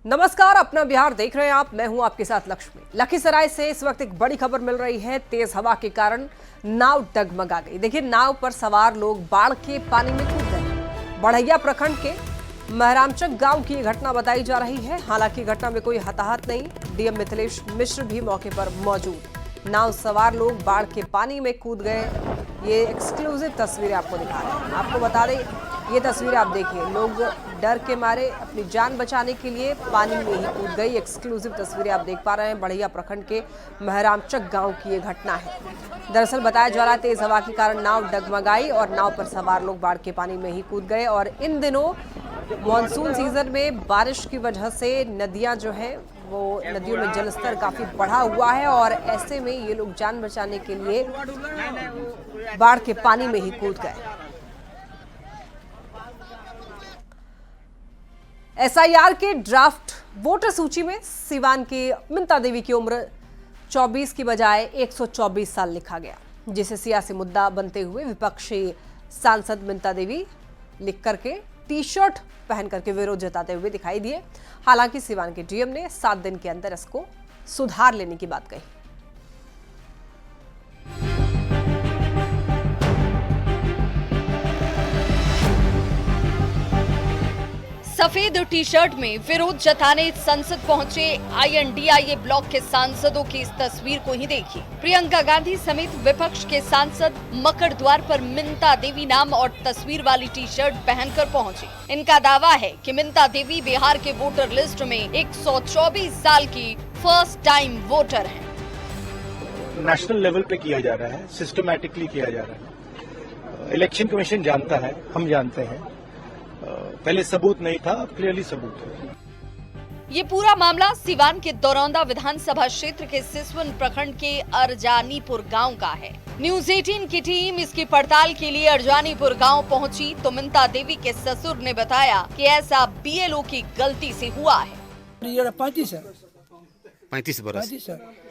नमस्कार, अपना बिहार देख रहे हैं आप। मैं हूं आपके साथ लक्ष्मी। लखीसराय से इस वक्त एक बड़ी खबर मिल रही है। तेज हवा के कारण नाव डगमगा गई। देखिए, नाव पर सवार लोग बाढ़ के पानी में कूद गए। बढ़ैया प्रखंड के महरामचक गांव की घटना बताई जा रही है। हालांकि घटना में कोई हताहत नहीं। डीएम मिथिलेश मिश्र भी मौके पर मौजूद। नाव सवार लोग बाढ़ के पानी में कूद गए। ये एक्सक्लूसिव तस्वीरें आपको दिखा रहे हैं। आपको बता दें, ये तस्वीरें आप देखिए, लोग डर के मारे अपनी जान बचाने के लिए पानी में ही कूद गई। एक्सक्लूसिव तस्वीरें आप देख पा रहे हैं। बढ़ैया प्रखंड के महरामचक गांव की ये घटना है। दरअसल बताया जा रहा है, तेज हवा के कारण नाव डगमगाई और नाव पर सवार लोग बाढ़ के पानी में ही कूद गए। और इन दिनों मॉनसून सीजन में बारिश की वजह से नदियां जो है वो नदियों में जलस्तर काफी बढ़ा हुआ है और ऐसे में ये लोग जान बचाने के लिए बाढ़ के पानी में ही कूद गए। एसआईआर के ड्राफ्ट वोटर सूची में सिवान की मिंता देवी की उम्र 24 की बजाय 124 साल लिखा गया, जिसे सियासी मुद्दा बनते हुए विपक्षी सांसद मिंता देवी लिख करके टी शर्ट पहन करके विरोध जताते हुए दिखाई दिए। हालांकि सिवान के डीएम ने 7 दिन के अंदर इसको सुधार लेने की बात कही। सफेद टी शर्ट में विरोध जताने संसद पहुंचे आईएनडीआईए ब्लॉक के सांसदों की इस तस्वीर को ही देखिए। प्रियंका गांधी समेत विपक्ष के सांसद मकर द्वार पर मिंता देवी नाम और तस्वीर वाली टी शर्ट पहनकर पहुंचे। इनका दावा है कि मिंता देवी बिहार के वोटर लिस्ट में 124 साल की फर्स्ट टाइम वोटर हैं। नेशनल लेवल पे किया जा रहा है, सिस्टमैटिकली किया जा रहा है। इलेक्शन कमीशन जानता है, हम जानते हैं। पहले सबूत नहीं था, अब क्लियरली सबूत है। ये पूरा मामला सिवान के दौरौंदा विधानसभा क्षेत्र के सिसवन प्रखंड के अरजानीपुर गांव का है। न्यूज 18 की टीम इसकी पड़ताल के लिए अरजानीपुर गांव पहुंची तो मिंता देवी के ससुर ने बताया कि ऐसा बीएलओ की गलती से हुआ है। 35 है, 35 बरस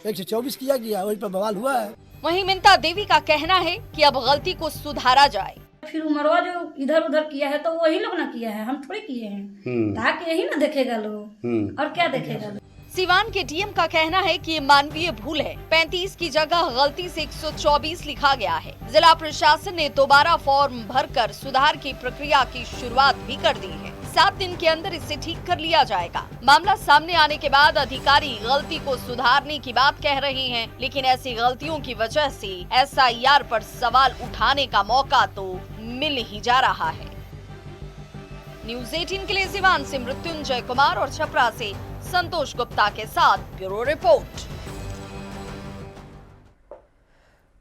124 किया गया, वही पर बवाल हुआ है। वहीं मिंता देवी का कहना है कि अब गलती को सुधारा जाए। फिर उमरवा जो इधर उधर किया है तो वही लोग ना किया है, हम थोड़ी किए हैं। ताकि यही ना देखेगा लोग, और क्या देखेगा लोग। सिवान के डीएम का कहना है कि ये मानवीय भूल है। 35 की जगह गलती से 124 लिखा गया है। जिला प्रशासन ने दोबारा फॉर्म भरकर सुधार की प्रक्रिया की शुरुआत भी कर दी है। 7 दिन के अंदर इसे ठीक कर लिया जाएगा। मामला सामने आने के बाद अधिकारी गलती को सुधारने की बात कह रहे हैं, लेकिन ऐसी गलतियों की वजह से एसआईआर पर सवाल उठाने का मौका तो मिल ही जा रहा है। न्यूज 18 के लिए सिवान से मृत्युंजय कुमार और छपरा से संतोष गुप्ता के साथ ब्यूरो रिपोर्ट।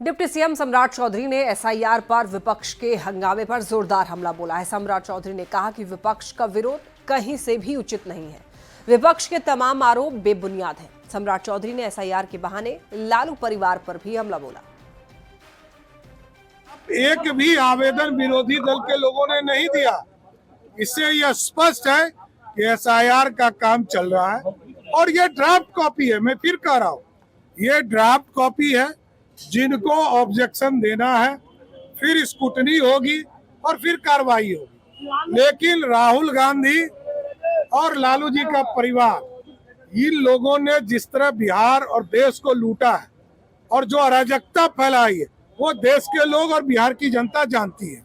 डिप्टी सीएम सम्राट चौधरी ने एसआईआर पर विपक्ष के हंगामे पर जोरदार हमला बोला है। सम्राट चौधरी ने कहा कि विपक्ष का विरोध कहीं से भी उचित नहीं है। विपक्ष के तमाम आरोप बेबुनियाद हैं। सम्राट चौधरी ने एसआईआर के बहाने लालू परिवार पर भी हमला बोला। एक भी आवेदन विरोधी दल के लोगों ने नहीं दिया। इससे यह स्पष्ट है कि एसआईआर का काम चल रहा है और ये ड्राफ्ट कॉपी है। मैं फिर कह रहा हूँ, ये ड्राफ्ट कॉपी है। जिनको ऑब्जेक्शन देना है, फिर स्क्रूटनी होगी और फिर कार्रवाई होगी। लेकिन राहुल गांधी और लालू जी का परिवार, इन लोगों ने जिस तरह बिहार और देश को लूटा है और जो अराजकता फैलाई है, वो देश के लोग और बिहार की जनता जानती है।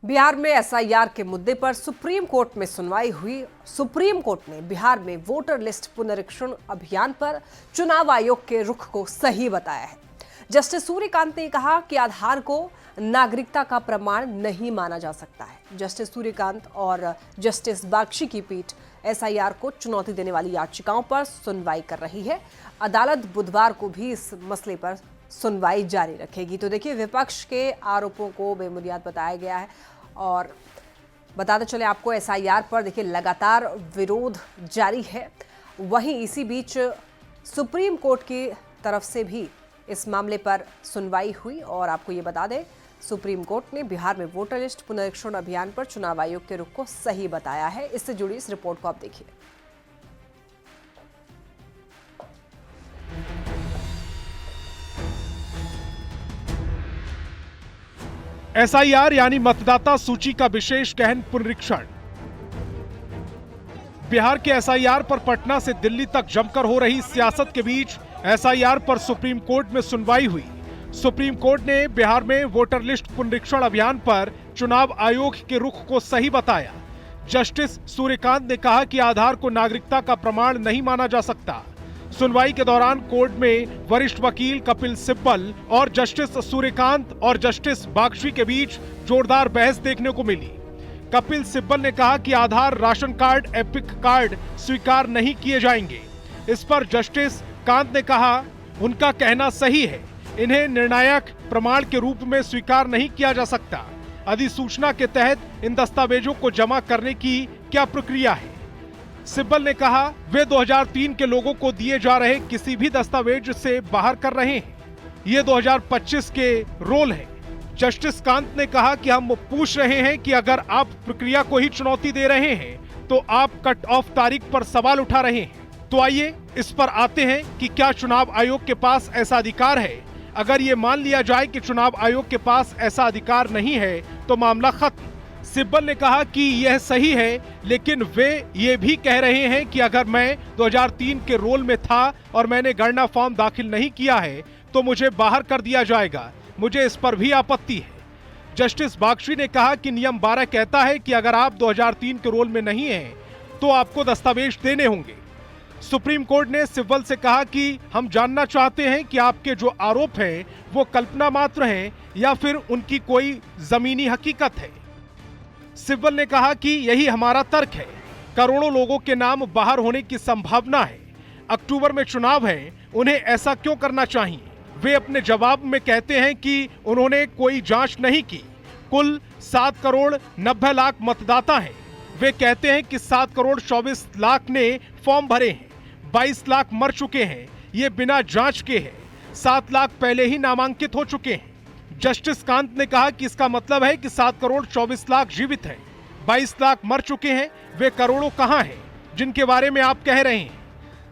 बिहार में एसआईआर के मुद्दे पर सुप्रीम कोर्ट में सुनवाई हुई। सुप्रीम कोर्ट ने बिहार में वोटर लिस्ट पुनरीक्षण अभियान पर चुनाव आयोग के रुख को सही बताया है। जस्टिस सूर्यकांत ने कहा कि आधार को नागरिकता का प्रमाण नहीं माना जा सकता है। जस्टिस सूर्यकांत और जस्टिस बागची की पीठ एसआईआर को चुनौती देने वाली याचिकाओं पर सुनवाई कर रही है। अदालत बुधवार को भी इस मसले पर सुनवाई जारी रखेगी। तो देखिए, विपक्ष के आरोपों को बेबुनियाद बताया गया है। और बताते चले आपको, एसआईआर पर देखिए लगातार विरोध जारी है। वहीं इसी बीच सुप्रीम कोर्ट की तरफ से भी इस मामले पर सुनवाई हुई। और आपको ये बता दें, सुप्रीम कोर्ट ने बिहार में वोटर लिस्ट पुनरीक्षण अभियान पर चुनाव आयोग के रुख को सही बताया है। इससे जुड़ी इस रिपोर्ट को आप देखिए। एसआईआर यानी मतदाता सूची का विशेष गहन पुनरीक्षण बिहार के एसआईआर पर पटना से दिल्ली तक जमकर हो रही सियासत के बीच एसआईआर पर सुप्रीम कोर्ट में सुनवाई हुई। सुप्रीम कोर्ट ने बिहार में वोटर लिस्ट पुनरीक्षण अभियान पर चुनाव आयोग के रुख को सही बताया। जस्टिस सूर्यकांत ने कहा कि आधार को नागरिकता का प्रमाण नहीं माना जा सकता। सुनवाई के दौरान कोर्ट में वरिष्ठ वकील कपिल सिब्बल और जस्टिस सूर्यकांत और जस्टिस बागची के बीच जोरदार बहस देखने को मिली। कपिल सिब्बल ने कहा कि आधार, राशन कार्ड, एपिक कार्ड स्वीकार नहीं किए जाएंगे। इस पर जस्टिस कांत ने कहा उनका कहना सही है, इन्हें निर्णायक प्रमाण के रूप में स्वीकार नहीं किया जा सकता। अधिसूचना के तहत इन दस्तावेजों को जमा करने की क्या प्रक्रिया है? सिब्बल ने कहा वे 2003 के लोगों को दिए जा रहे किसी भी दस्तावेज से बाहर कर रहे हैं। ये 2025 के रोल है। जस्टिस कांत ने कहा कि हम पूछ रहे हैं कि अगर आप प्रक्रिया को ही चुनौती दे रहे हैं तो आप कट ऑफ तारीख पर सवाल उठा रहे हैं। तो आइए इस पर आते हैं कि क्या चुनाव आयोग के पास ऐसा अधिकार है। अगर ये मान लिया जाए कि चुनाव आयोग के पास ऐसा अधिकार नहीं है तो मामला खत्म। सिब्बल ने कहा कि यह सही है, लेकिन वे ये भी कह रहे हैं कि अगर मैं 2003 के रोल में था और मैंने गणना फॉर्म दाखिल नहीं किया है तो मुझे बाहर कर दिया जाएगा। मुझे इस पर भी आपत्ति है। जस्टिस बागची ने कहा कि नियम 12 कहता है कि अगर आप 2003 के रोल में नहीं हैं तो आपको दस्तावेज देने होंगे। सुप्रीम कोर्ट ने सिब्बल से कहा कि हम जानना चाहते हैं कि आपके जो आरोप हैं वो कल्पना मात्र हैं या फिर उनकी कोई जमीनी हकीकत है। सिब्बल ने कहा कि यही हमारा तर्क है। करोड़ों लोगों के नाम बाहर होने की संभावना है। अक्टूबर में चुनाव है, उन्हें ऐसा क्यों करना चाहिए? वे अपने जवाब में कहते हैं कि उन्होंने कोई जांच नहीं की। कुल 7 करोड़ 90 लाख मतदाता हैं। वे कहते हैं कि 7 करोड़ 24 लाख ने फॉर्म भरे हैं, 22 लाख मर चुके हैं, ये बिना जांच के हैं। 7 लाख पहले ही नामांकित हो चुके हैं। जस्टिस कांत ने कहा कि इसका मतलब है कि 7 करोड़ 24 लाख जीवित हैं, 22 लाख मर चुके हैं। वे करोड़ों कहां हैं जिनके बारे में आप कह रहे हैं?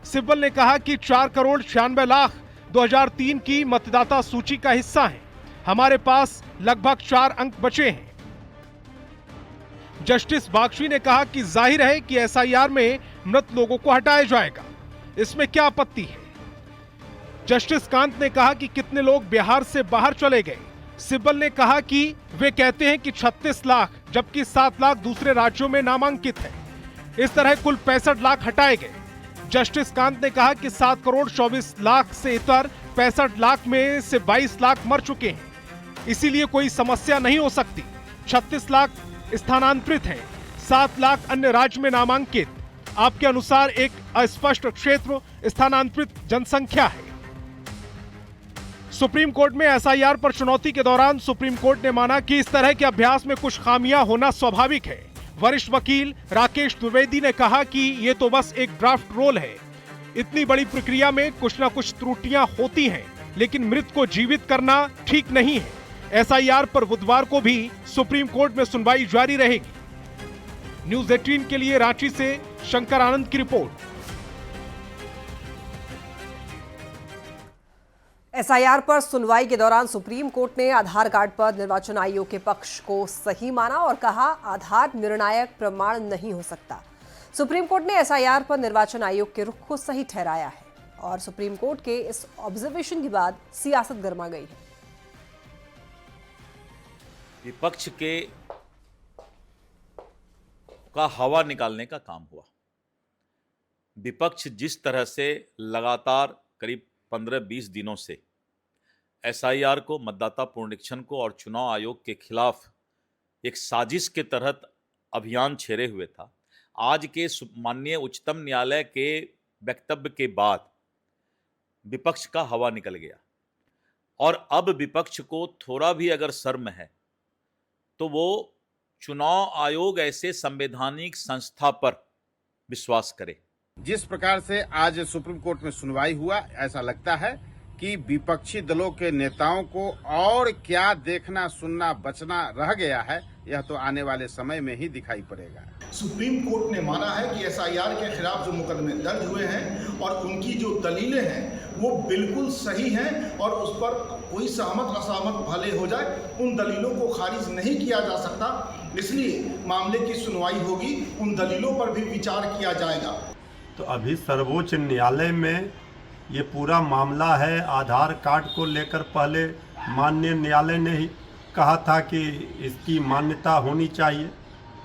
सिब्बल ने कहा कि 4 करोड़ 96 लाख 2003 की मतदाता सूची का हिस्सा हैं। हमारे पास लगभग 4 अंक बचे हैं। जस्टिस बागची ने कहा कि जाहिर है कि एसआईआर में मृत लोगों को हटाया जाएगा, इसमें क्या आपत्ति है? जस्टिस कांत ने कहा कि कितने लोग बिहार से बाहर चले गए। सिब्बल ने कहा कि वे कहते हैं कि 36 लाख जबकि 7 लाख दूसरे राज्यों में नामांकित है। इस तरह कुल 65 लाख हटाए गए। जस्टिस कांत ने कहा कि 7 करोड़ 24 लाख से इतर 65 लाख में से 22 लाख मर चुके हैं, इसीलिए कोई समस्या नहीं हो सकती। 36 लाख स्थानांतरित हैं, 7 लाख अन्य राज्य में नामांकित। आपके अनुसार एक अस्पष्ट क्षेत्र स्थानांतरित जनसंख्या है। सुप्रीम कोर्ट में एसआईआर पर चुनौती के दौरान सुप्रीम कोर्ट ने माना कि इस तरह के अभ्यास में कुछ खामियां होना स्वाभाविक है। वरिष्ठ वकील राकेश द्विवेदी ने कहा कि ये तो बस एक ड्राफ्ट रोल है। इतनी बड़ी प्रक्रिया में कुछ ना कुछ त्रुटियां होती हैं, लेकिन मृत को जीवित करना ठीक नहीं है। एसआईआर पर बुधवार को भी सुप्रीम कोर्ट में सुनवाई जारी रहेगी। न्यूज़ 18 के लिए रांची से शंकर आनंद की रिपोर्ट। एसआईआर पर सुनवाई के दौरान सुप्रीम कोर्ट ने आधार कार्ड पर निर्वाचन आयोग के पक्ष को सही माना और कहा आधार निर्णायक प्रमाण नहीं हो सकता। सुप्रीम कोर्ट ने एसआईआर पर निर्वाचन आयोग के रुख को सही ठहराया है और सुप्रीम कोर्ट के इस ऑब्जर्वेशन के बाद सियासत गर्मा गई है। विपक्ष का हवा निकालने का काम हुआ। विपक्ष जिस तरह से लगातार करीब 15-20 दिनों से एसआईआर को, मतदाता पुनरीक्षण को और चुनाव आयोग के खिलाफ एक साजिश के तहत अभियान छेड़े हुए था, आज के माननीय उच्चतम न्यायालय के वक्तव्य के बाद विपक्ष का हवा निकल गया और अब विपक्ष को थोड़ा भी अगर शर्म है तो वो चुनाव आयोग ऐसे संवैधानिक संस्था पर विश्वास करे। जिस प्रकार से आज सुप्रीम कोर्ट में सुनवाई हुआ, ऐसा लगता है कि विपक्षी दलों के नेताओं को और क्या देखना सुनना बचना रह गया है, यह तो आने वाले समय में ही दिखाई पड़ेगा। सुप्रीम कोर्ट ने माना है कि एसआईआर के खिलाफ जो मुकदमे दर्ज हुए हैं और उनकी जो दलीलें हैं वो बिल्कुल सही हैं और उस पर कोई सहमत असहमत भले हो जाए, उन दलीलों को खारिज नहीं किया जा सकता। इसलिए मामले की सुनवाई होगी, उन दलीलों पर भी विचार किया जाएगा। तो अभी सर्वोच्च न्यायालय में ये पूरा मामला है। आधार कार्ड को लेकर पहले माननीय न्यायालय ने ही कहा था कि इसकी मान्यता होनी चाहिए।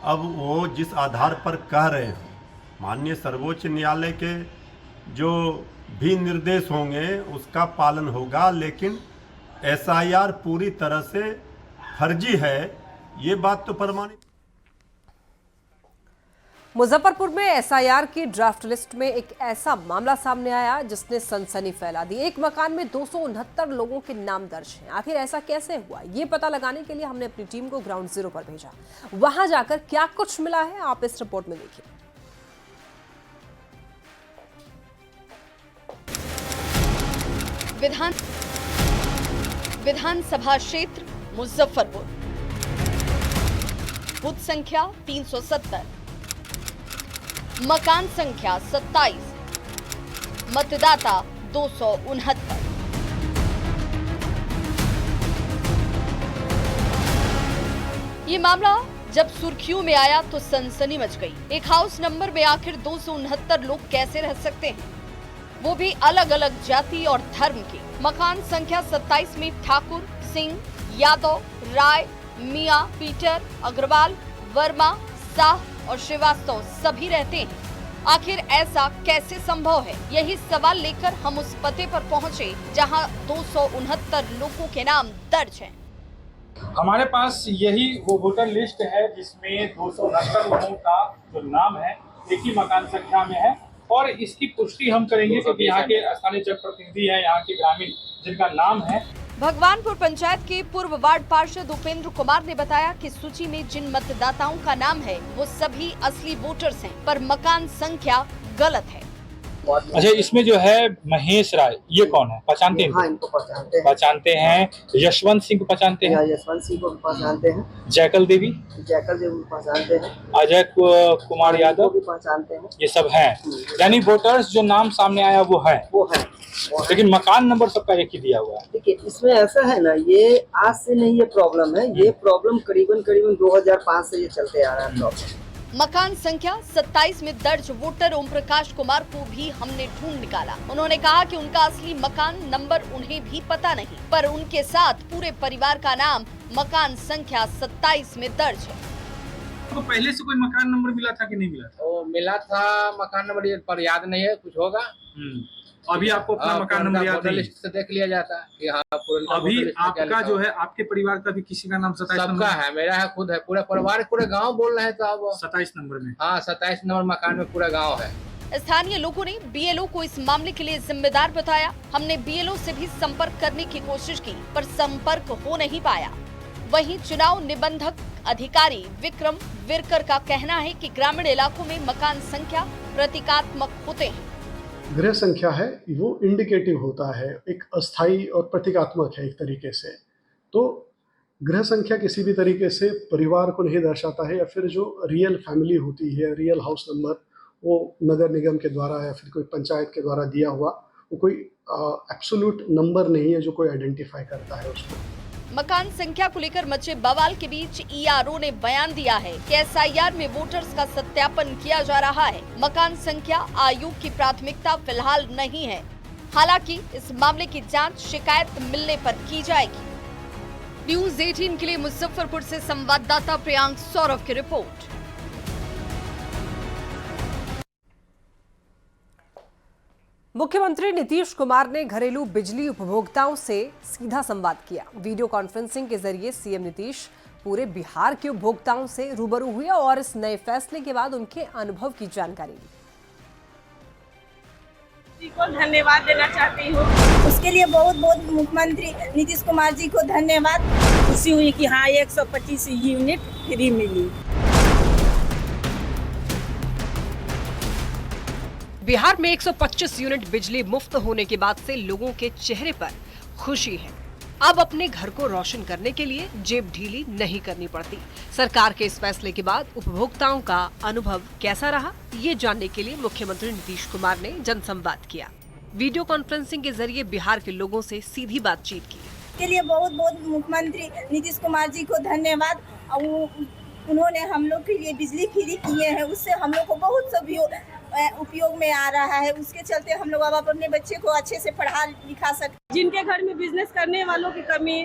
अब वो जिस आधार पर कह रहे हैं, माननीय सर्वोच्च न्यायालय के जो भी निर्देश होंगे उसका पालन होगा, लेकिन एसआईआर पूरी तरह से फर्जी है, ये बात तो प्रमाणित। मुजफ्फरपुर में एसआईआर की ड्राफ्ट लिस्ट में एक ऐसा मामला सामने आया जिसने सनसनी फैला दी। एक मकान में 269 लोगों के नाम दर्ज हैं। आखिर ऐसा कैसे हुआ, ये पता लगाने के लिए हमने अपनी टीम को ग्राउंड जीरो पर भेजा। वहां जाकर क्या कुछ मिला है, आप इस रिपोर्ट में देखिए। विधानसभा क्षेत्र मुजफ्फरपुर, बूथ संख्या 370, मकान संख्या 27, मतदाता 269। ये मामला जब सुर्खियों में आया तो सनसनी मच गई। एक हाउस नंबर में आखिर 269 लोग कैसे रह सकते हैं, वो भी अलग अलग जाति और धर्म के। मकान संख्या 27 में ठाकुर, सिंह, यादव, राय, मियां, पीटर, अग्रवाल, वर्मा, शाह और श्रीवास्तव सभी रहते हैं। आखिर ऐसा कैसे संभव है, यही सवाल लेकर हम उस पते पर पहुंचे जहां 269 लोगों के नाम दर्ज हैं। हमारे पास यही वो वोटर लिस्ट है जिसमें 269 लोगों का जो नाम है एक ही मकान संख्या में है, और इसकी पुष्टि हम करेंगे क्योंकि यहाँ के स्थानीय जनप्रतिनिधि हैं, यहाँ के ग्रामीण जिनका नाम है। भगवानपुर पंचायत के पूर्व वार्ड पार्षद उपेंद्र कुमार ने बताया कि सूची में जिन मतदाताओं का नाम है वो सभी असली वोटर्स हैं, पर मकान संख्या गलत है। अच्छा, इसमें जो है महेश राय, ये कौन है, पहचानते हैं? हाँ, इनको पहचानते हैं। यशवंत सिंह को पहचानते हैं? यशवंत सिंह को पहचानते हैं। जयकल देवी को पहचानते हैं। अजय कुमार यादव भी पहचानते हैं। ये सब हैं, यानी वोटर्स जो नाम सामने आया वो है। लेकिन मकान नंबर सबका एक ही दिया हुआ है। देखिए, इसमें ऐसा है ना, ये आज से नहीं ये प्रॉब्लम है, ये प्रॉब्लम करीबन 2005 से ये चलते आ रहा है प्रॉब्लम। मकान संख्या 27 में दर्ज वोटर ओम प्रकाश कुमार को भी हमने ढूंढ निकाला। उन्होंने कहा कि उनका असली मकान नंबर उन्हें भी पता नहीं, पर उनके साथ पूरे परिवार का नाम मकान संख्या 27 में दर्ज है। तो पहले से कोई मकान नंबर मिला था कि नहीं मिला था? वो मिला था मकान नंबर, पर याद नहीं है, कुछ होगा। अभी आपको अपना मकान नंबर याद नहीं? लिस्ट से देख लिया जाता है कि हाँ, अभी आपका जो है, आपके परिवार का भी किसी का नाम 27 नंबर है? मेरा है, खुद है, पूरा परिवार, पूरे गांव बोल रहे हैं तो अब 27 नंबर में। हाँ, 27 नंबर मकान में पूरा गांव है। स्थानीय लोगों ने बीएलओ को इस मामले के लिए जिम्मेदार बताया। हमने बीएलओ से भी संपर्क करने की कोशिश की, पर संपर्क हो नहीं पाया। वहीं चुनाव निबंधक अधिकारी विक्रम विरकर का कहना है कि ग्रामीण इलाकों में मकान संख्या प्रतीकात्मक होते हैं। गृह संख्या है वो इंडिकेटिव होता है, एक अस्थाई और प्रतीकात्मक है एक तरीके से। तो गृह संख्या किसी भी तरीके से परिवार को नहीं दर्शाता है, या फिर जो रियल फैमिली होती है, रियल हाउस नंबर, वो नगर निगम के द्वारा या फिर कोई पंचायत के द्वारा दिया हुआ, वो कोई एब्सोल्यूट नंबर नहीं है जो कोई आइडेंटिफाई करता है उसको। मकान संख्या को लेकर मचे बवाल के बीच ईआरओ ने बयान दिया है कि एसआईआर में वोटर्स का सत्यापन किया जा रहा है। मकान संख्या आयोग की प्राथमिकता फिलहाल नहीं है। हालांकि इस मामले की जांच शिकायत मिलने पर की जाएगी। न्यूज़ 18 के लिए मुजफ्फरपुर से संवाददाता प्रियांक सौरभ की रिपोर्ट। मुख्यमंत्री नीतीश कुमार ने घरेलू बिजली उपभोक्ताओं से सीधा संवाद किया। वीडियो कॉन्फ्रेंसिंग के जरिए सीएम नीतीश पूरे बिहार के उपभोक्ताओं से रूबरू हुए और इस नए फैसले के बाद उनके अनुभव की जानकारी ली। को धन्यवाद देना चाहती हूँ, उसके लिए बहुत बहुत मुख्यमंत्री नीतीश कुमार जी को धन्यवाद। खुशी हुई कि हाँ 125 यूनिट फ्री मिली। बिहार में 125 यूनिट बिजली मुफ्त होने के बाद से लोगों के चेहरे पर खुशी है। अब अपने घर को रोशन करने के लिए जेब ढीली नहीं करनी पड़ती। सरकार के इस फैसले के बाद उपभोक्ताओं का अनुभव कैसा रहा, ये जानने के लिए मुख्यमंत्री नीतीश कुमार ने जनसंवाद किया। वीडियो कॉन्फ्रेंसिंग के जरिए बिहार के लोगों से सीधी बातचीत की। उसके लिए बहुत बहुत मुख्यमंत्री नीतीश कुमार जी को धन्यवाद। और उन्होंने हम लोग के लिए बिजली फ्री किए हैं, उससे हम लोग को बहुत सभी उपयोग में आ रहा है। उसके चलते हम लोग अब अपने बच्चे को अच्छे से पढ़ा लिखा सकते। जिनके घर में बिजनेस करने वालों की कमी,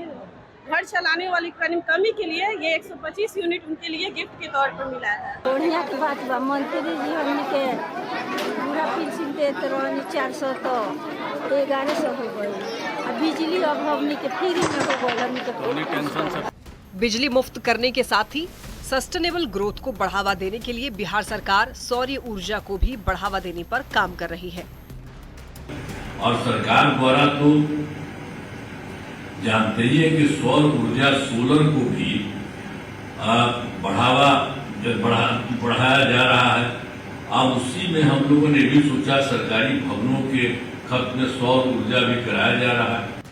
घर चलाने वाली कमी के लिए ये 125 यूनिट उनके लिए गिफ्ट के तौर पर मिला है। बढ़िया की बात बा, मंत्री जी हमने के पूरा पेंशन देते रहनी 400 तो 1100 हो गई। अब बिजली अब हमने के फ्री में हो गई, हमने के टेंशन से। बिजली मुफ्त करने के साथ ही सस्टेनेबल ग्रोथ को बढ़ावा देने के लिए बिहार सरकार सौर ऊर्जा को भी बढ़ावा देने पर काम कर रही है। और सरकार द्वारा तो जानते ही है कि सौर ऊर्जा सोलर को भी बढ़ाया जा रहा है। अब उसी में हम लोगों ने भी सोचा सरकारी भवनों के खत में सौर ऊर्जा भी कराया जा रहा है।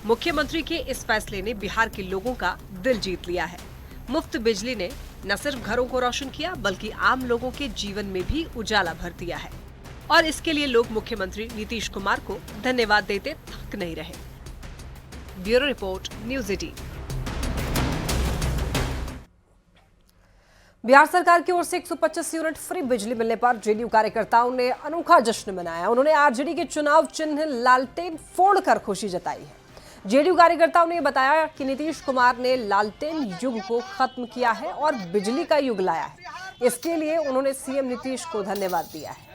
मुख्यमंत्री के इस फैसले ने बिहार के लोगों का दिल जीत लिया है। मुफ्त बिजली ने न सिर्फ घरों को रोशन किया बल्कि आम लोगों के जीवन में भी उजाला भर दिया है और इसके लिए लोग मुख्यमंत्री नीतीश कुमार को धन्यवाद देते थक नहीं रहे। Bureau report, news 18। बिहार सरकार की ओर से 125 यूनिट फ्री बिजली मिलने पर जेडीयू कार्यकर्ताओं ने अनोखा जश्न मनाया। उन्होंने आरजेडी के चुनाव चिन्ह लालटेन फोड़कर खुशी जताई है। जेडीयू कार्यकर्ताओं ने बताया कि नीतीश कुमार ने लालटेन युग को खत्म किया है और बिजली का युग लाया है। इसके लिए उन्होंने सीएम नीतीश को धन्यवाद दिया है।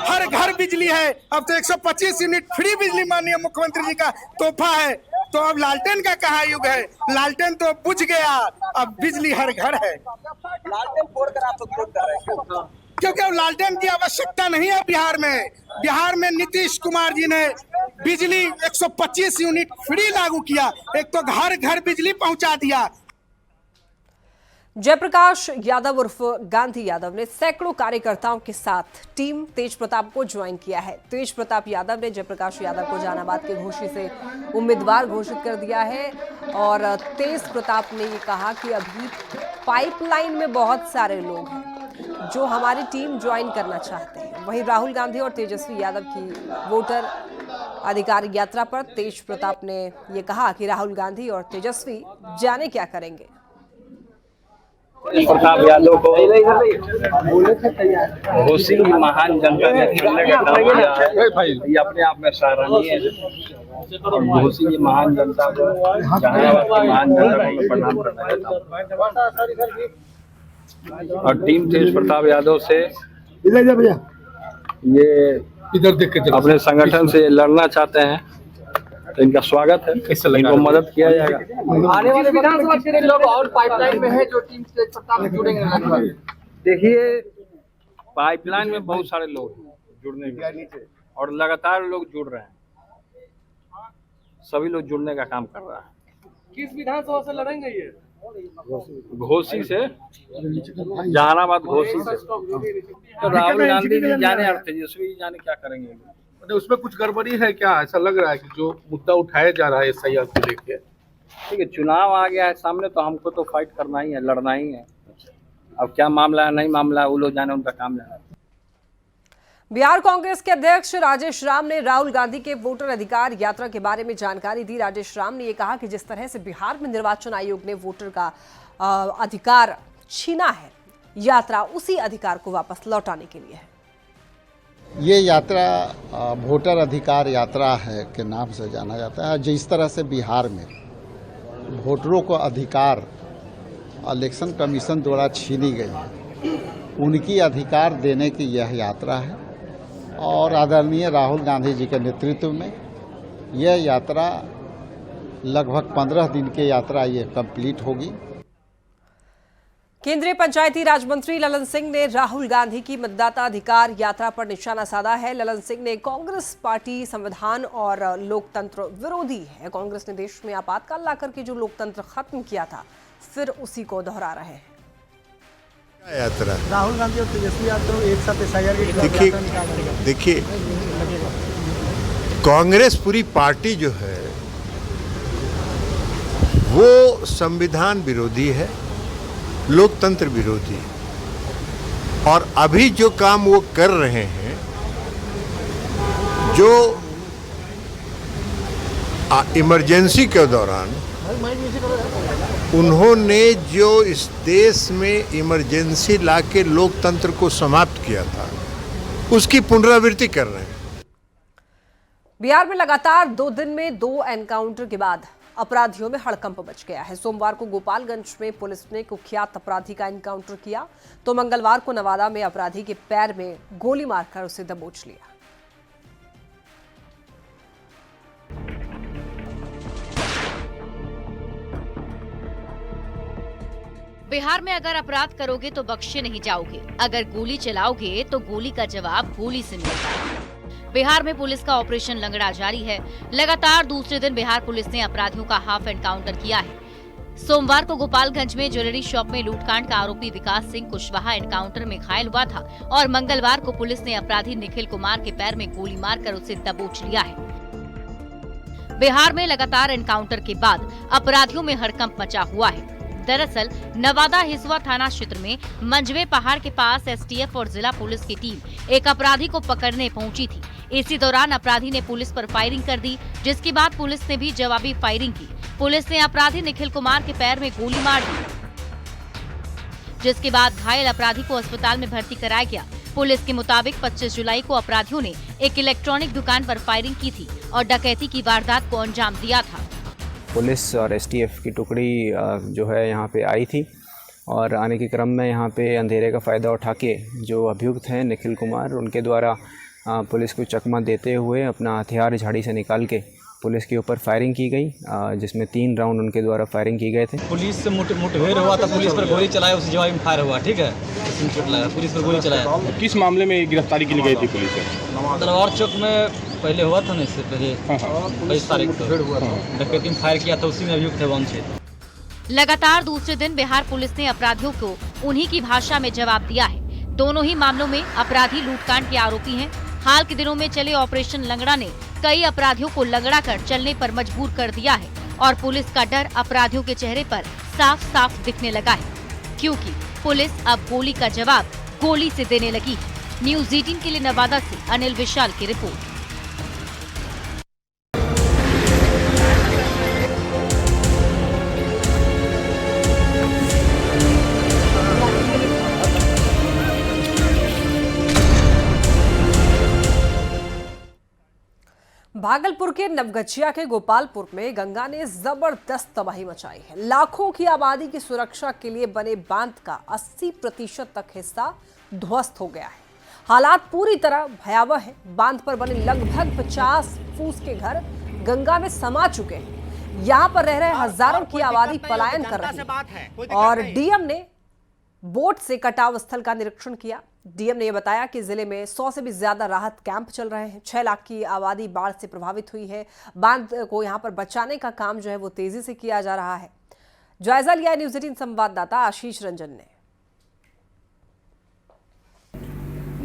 हर घर बिजली है, अब तो 125 यूनिट फ्री बिजली माननीय मुख्यमंत्री जी का तोहफा है। तो अब लालटेन का कहाँ युग है? लालटेन तो बुझ गया, अब बिजली हर घर है। लालटेन फोड़कर आप लोग वोट कर रहे हैं क्योंकि अब लालटेन की आवश्यकता नहीं है बिहार में। बिहार में नीतीश कुमार जी ने बिजली 125 यूनिट फ्री लागू किया, एक तो घर घर बिजली पहुंचा दिया। जयप्रकाश यादव उर्फ गांधी यादव ने सैकड़ों कार्यकर्ताओं के साथ टीम तेज प्रताप को ज्वाइन किया है। तेज प्रताप यादव ने जयप्रकाश यादव को जहानाबाद के घोसी से उम्मीदवार घोषित कर दिया है और तेज प्रताप ने ये कहा कि अभी पाइपलाइन में बहुत सारे लोग हैं जो हमारी टीम ज्वाइन करना चाहते हैं। वहीं राहुल गांधी और तेजस्वी यादव की वोटर अधिकार यात्रा पर तेज प्रताप ने ये कहा कि राहुल गांधी और तेजस्वी जाने क्या करेंगे। प्रताप यादव को घोसी की महान जनता ने चुनने का काम किया है, ये अपने आप में सराहनीय है। और घोसी की महान जनता को, जहानाबाद की महान जनता को प्रणाम करना चाहता हूँ। और टीम तेज प्रताप यादव से ये अपने संगठन से लड़ना चाहते हैं तो इनका स्वागत है, इनको मदद किया जाएगा। आने वाले विधानसभा के लोग और पाइपलाइन में है जो टीम से प्रताप में जुड़ेंगे। देखिए पाइपलाइन में बहुत सारे लोग जुड़ने में और लगातार लोग जुड़ रहे हैं, सभी लोग जुड़ने का काम कर रहा है। किस विधानसभा से लड़ेंगे ये? घोसी से, जहानाबाद घोसी से। तो राहुल गांधी जी जाने और तेजस्वी जाने क्या करेंगे? उसमें कुछ गड़बड़ी है क्या? ऐसा लग रहा है कि जो मुद्दा उठाया जा रहा है एसआईआर को लेके। ठीक है, चुनाव आ गया है सामने तो हमको तो फाइट करना ही है, लड़ना ही है। अब क्या मामला है, नहीं मामला है, वो लोग जाने, उनका काम जाना। बिहार कांग्रेस के अध्यक्ष राजेश राम ने राहुल गांधी के वोटर अधिकार यात्रा के बारे में जानकारी दी। राजेश राम ने यह कहा कि जिस तरह से बिहार में निर्वाचन आयोग ने वोटर का अधिकार छीना है, यात्रा उसी अधिकार को वापस लौटाने के लिए है। ये यात्रा वोटर अधिकार यात्रा है के नाम से जाना जाता है। जिस तरह से बिहार में वोटरों को अधिकार इलेक्शन कमीशन द्वारा छीनी गई है, उनकी अधिकार देने की यह यात्रा है और आदरणीय राहुल गांधी जी के नेतृत्व में यह यात्रा लगभग 15 दिन की यात्रा ये कंप्लीट होगी। केंद्रीय पंचायती राज मंत्री ललन सिंह ने राहुल गांधी की मतदाता अधिकार यात्रा पर निशाना साधा है। ललन सिंह ने कांग्रेस पार्टी संविधान और लोकतंत्र विरोधी है। कांग्रेस ने देश में आपातकाल लाकर के जो लोकतंत्र खत्म किया था, फिर उसी को दोहरा रहे हैं। यात्रा राहुल गांधी और तेजस्वी यादव एक साथ एसआईआर के खिलाफ देखिए, कांग्रेस पूरी पार्टी जो है वो संविधान विरोधी है, लोकतंत्र विरोधी। और अभी जो काम वो कर रहे हैं, जो इमरजेंसी के दौरान उन्होंने जो इस देश में इमरजेंसी लाके लोकतंत्र को समाप्त किया था, उसकी पुनरावृत्ति कर रहे हैं। बिहार में लगातार 2 दिन में 2 एनकाउंटर के बाद अपराधियों में हड़कंप मच गया है। सोमवार को गोपालगंज में पुलिस ने कुख्यात अपराधी का एनकाउंटर किया, तो मंगलवार को नवादा में अपराधी के पैर में गोली मारकर उसे दबोच लिया। बिहार में अगर अपराध करोगे तो बख्शे नहीं जाओगे, अगर गोली चलाओगे तो गोली का जवाब गोली से मिलेगा। बिहार में पुलिस का ऑपरेशन लंगड़ा जारी है। लगातार दूसरे दिन बिहार पुलिस ने अपराधियों का हाफ एनकाउंटर किया है। सोमवार को गोपालगंज में ज्वेलरी शॉप में लूटकांड का आरोपी विकास सिंह कुशवाहा एनकाउंटर में घायल हुआ था और मंगलवार को पुलिस ने अपराधी निखिल कुमार के पैर में गोली मारकर उसे दबोच लिया है। बिहार में लगातार एनकाउंटर के बाद अपराधियों में हड़कंप मचा हुआ है। दरअसल नवादा हिसुआ थाना क्षेत्र में मंझवे पहाड़ के पास एसटीएफ और जिला पुलिस की टीम एक अपराधी को पकड़ने पहुंची थी। इसी दौरान अपराधी ने पुलिस पर फायरिंग कर दी, जिसके बाद पुलिस ने भी जवाबी फायरिंग की। पुलिस ने अपराधी निखिल कुमार के पैर में गोली मार दी, जिसके बाद घायल अपराधी को अस्पताल में भर्ती कराया गया। पुलिस के मुताबिक 25 जुलाई को अपराधियों ने एक इलेक्ट्रॉनिक दुकान पर फायरिंग की थी और डकैती की वारदात को अंजाम दिया था। पुलिस और एसटीएफ की टुकड़ी जो है यहाँ पे आई थी और आने के क्रम में यहाँ पे अंधेरे का फ़ायदा उठा के जो अभियुक्त हैं निखिल कुमार, उनके द्वारा पुलिस को चकमा देते हुए अपना हथियार झाड़ी से निकाल के पुलिस के ऊपर फायरिंग की गई, जिसमें 3 राउंड उनके द्वारा फायरिंग की गए थे। पुलिस से मुठभेड़ हुआ था, पुलिस पर गोली चलाया, उस जवाब में फायर हुआ। ठीक है, चोट लगा, पुलिस पर गोली चलाया। किस मामले में गिरफ्तारी की गई थी पुलिस से? तलवार चौक में पहले हुआ था ना, इससे पहले 22 तारीख को डकैती में फायर किया था, उसी में अभियुक्त है वंचित। लगातार दूसरे दिन बिहार पुलिस ने अपराधियों को उन्हीं की भाषा में जवाब दिया है। दोनों ही मामलों में अपराधी लूटकांड के आरोपी हैं। हाल के दिनों में चले ऑपरेशन लंगड़ा ने कई अपराधियों को लंगड़ा कर चलने पर मजबूर कर दिया है और पुलिस का डर अपराधियों के चेहरे पर साफ साफ दिखने लगा है, क्योंकि पुलिस अब गोली का जवाब गोली से देने लगी है। न्यूज़ 18 के लिए नवादा से अनिल विशाल की रिपोर्ट। भागलपुर के नवगछिया के गोपालपुर में गंगा ने जबरदस्त तबाही मचाई है। लाखों की आबादी की सुरक्षा के लिए बने बांध का 80% तक हिस्सा ध्वस्त हो गया है। हालात पूरी तरह भयावह है। बांध पर बने लगभग 50 फूस के घर गंगा में समा चुके हैं। यहाँ पर रह रहे हजारों की आबादी पलायन कर रही है और डीएम ने बोट से कटाव स्थल का निरीक्षण किया। डीएम ने यह बताया कि जिले में 100 से भी ज्यादा राहत कैंप चल रहे हैं। 6 लाख की आबादी बाढ़ से प्रभावित हुई है। बांध को यहां पर बचाने का काम जो है वो तेजी से किया जा रहा है। जायजा लिया न्यूज़ 18 संवाददाता आशीष रंजन ने।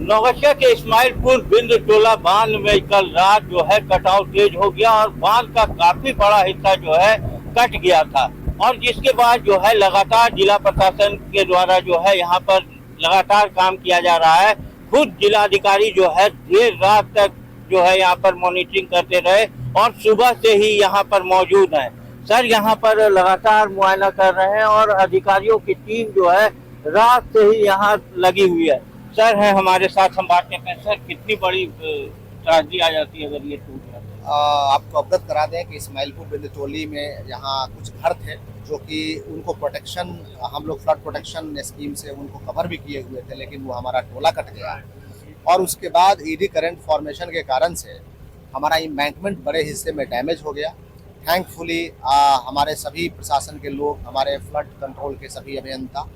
नवगछिया के इस्माइलपुर बिंद टोला बांध में कल रात जो है कटाव तेज हो गया और बांध का काफी बड़ा हिस्सा जो है कट गया था और जिसके बाद जो है लगातार जिला प्रशासन के द्वारा जो है यहाँ पर लगातार काम किया जा रहा है। खुद जिलाधिकारी जो है देर रात तक जो है यहाँ पर मॉनिटरिंग करते रहे और सुबह से ही यहाँ पर मौजूद हैं। सर यहाँ पर लगातार मुआयना कर रहे हैं और अधिकारियों की टीम जो है रात से ही यहाँ लगी हुई है। सर है हमारे साथ, हम बात करते हैं। सर कितनी बड़ी ट्रेजेडी आ जाती है अगर ये टूट जाता है? आपको अवगत करा दें कि इस्माइलपुर बिंद टोली में यहाँ कुछ घर थे जो कि उनको प्रोटेक्शन, हम लोग फ्लड प्रोटेक्शन स्कीम से उनको कवर भी किए हुए थे, लेकिन वो हमारा टोला कट गया और उसके बाद ईडी करंट फॉर्मेशन के कारण से हमारा एम्बैंकमेंट बड़े हिस्से में डैमेज हो गया। थैंकफुली हमारे सभी प्रशासन के लोग, हमारे फ्लड कंट्रोल के सभी अभियंता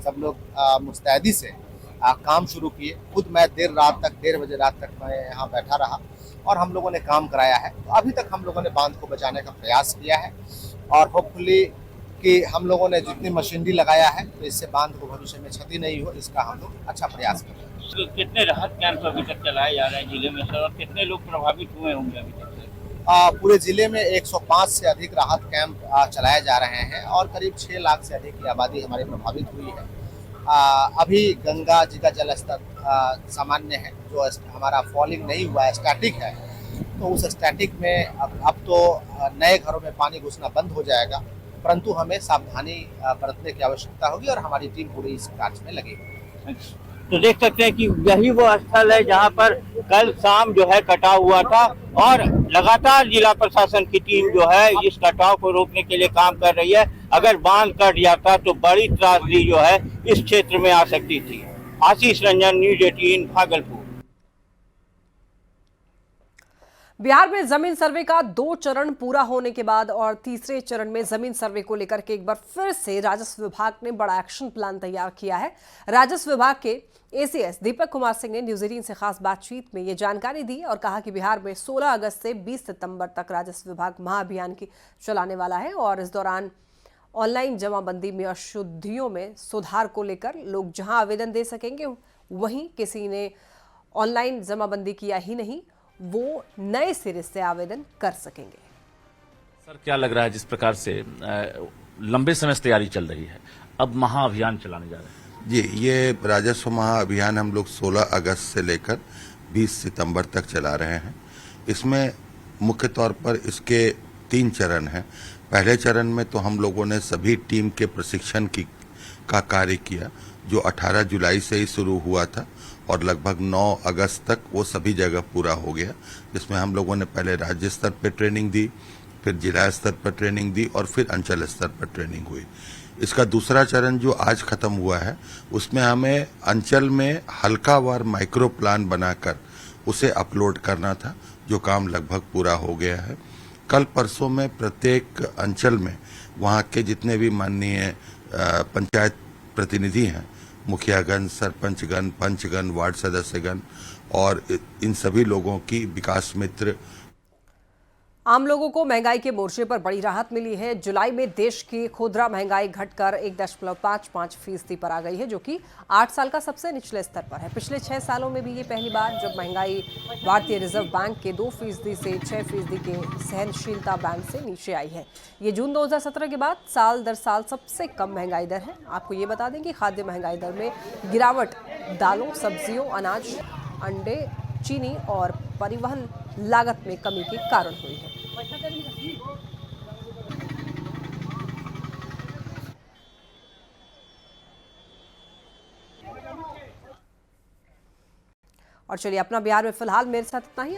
सब लोग मुस्तैदी से काम शुरू किए। खुद मैं देर रात तक, 1:30 बजे रात तक मैं यहाँ बैठा रहा और हम लोगों ने काम कराया है। तो अभी तक हम लोगों ने बांध को बचाने का प्रयास किया है और होपफुली कि हम लोगों ने जितनी मशीनरी लगाया है तो इससे बांध को भविष्य में क्षति नहीं हो, इसका हम लोग अच्छा प्रयास कर रहे हैं। तो कितने राहत कैंप अभी तक चलाए जा रहे हैं जिले में सर और कितने लोग प्रभावित हुए होंगे अभी तक? पूरे जिले में 105 से अधिक राहत कैंप चलाए जा रहे हैं और करीब 6 लाख से अधिक की आबादी हमारी प्रभावित हुई है। अभी गंगा जी का जल स्तर सामान्य है, जो हमारा फॉलिंग नहीं हुआ है, स्टैटिक है। तो उस स्टैटिक में अब तो नए घरों में पानी घुसना बंद हो जाएगा, परंतु हमें सावधानी बरतने की आवश्यकता होगी और हमारी टीम पूरी इस कार्य में लगेगी। तो देख सकते हैं कि यही वो स्थल है जहां पर कल शाम जो है कटाव हुआ था और लगातार जिला प्रशासन की टीम जो है इस कटाव को रोकने के लिए काम कर रही है। अगर बांध कट जाता तो बड़ी त्रासदी जो है इस क्षेत्र में आ सकती थी। आशीष रंजन, न्यूज 18 भागलपुर। बिहार में जमीन सर्वे का 2 चरण पूरा होने के बाद और तीसरे चरण में जमीन सर्वे को लेकर के एक बार फिर से राजस्व विभाग ने बड़ा एक्शन प्लान तैयार किया है। राजस्व विभाग के एसीएस दीपक कुमार सिंह ने न्यूज 18 से खास बातचीत में ये जानकारी दी और कहा कि बिहार में 16 अगस्त से 20 सितंबर तक राजस्व विभाग महाअभियान की चलाने वाला है और इस दौरान ऑनलाइन जमाबंदी में अशुद्धियों में सुधार को लेकर लोग जहां आवेदन दे सकेंगे, वहीं किसी ने ऑनलाइन जमाबंदी किया ही नहीं, वो नए सिरे से आवेदन कर सकेंगे। सर, क्या लग रहा है जिस प्रकार से लंबे समय से तैयारी चल रही है, अब महाअभियान चलाने जा रहे हैं? जी, ये राजस्व महाअभियान हम लोग 16 अगस्त से लेकर 20 सितंबर तक चला रहे हैं। इसमें मुख्य तौर पर इसके 3 चरण हैं। पहले चरण में तो हम लोगों ने सभी टीम के प्रशिक्षण का कार्य किया, जो 18 जुलाई से ही शुरू हुआ था और लगभग 9 अगस्त तक वो सभी जगह पूरा हो गया, जिसमें हम लोगों ने पहले राज्य स्तर पर ट्रेनिंग दी, फिर जिला स्तर पर ट्रेनिंग दी और फिर अंचल स्तर पर ट्रेनिंग हुई। इसका दूसरा चरण जो आज खत्म हुआ है, उसमें हमें अंचल में हल्कावार माइक्रो प्लान बनाकर उसे अपलोड करना था, जो काम लगभग पूरा हो गया है। कल परसों में प्रत्येक अंचल में वहाँ के जितने भी माननीय पंचायत प्रतिनिधि हैं, मुखियागण, सरपंचगण, पंचगण, वार्ड सदस्यगण और इन सभी लोगों की विकास मित्र। आम लोगों को महंगाई के मोर्चे पर बड़ी राहत मिली है। जुलाई में देश की खुदरा महंगाई घटकर 1.55% पर आ गई है, जो कि 8 साल का सबसे निचले स्तर पर है। पिछले 6 सालों में भी ये पहली बार जब महंगाई भारतीय रिजर्व बैंक के 2% से 6% के सहनशीलता बैंड से नीचे आई है। ये जून 2017 के बाद साल दर साल सबसे कम महंगाई दर है। आपको ये बता दें कि खाद्य महंगाई दर में गिरावट दालों, सब्जियों, अनाज, अंडे, चीनी और परिवहन लागत में कमी के कारण हुई है। और चलिए, अपना बिहार में फिलहाल मेरे साथ इतना ही।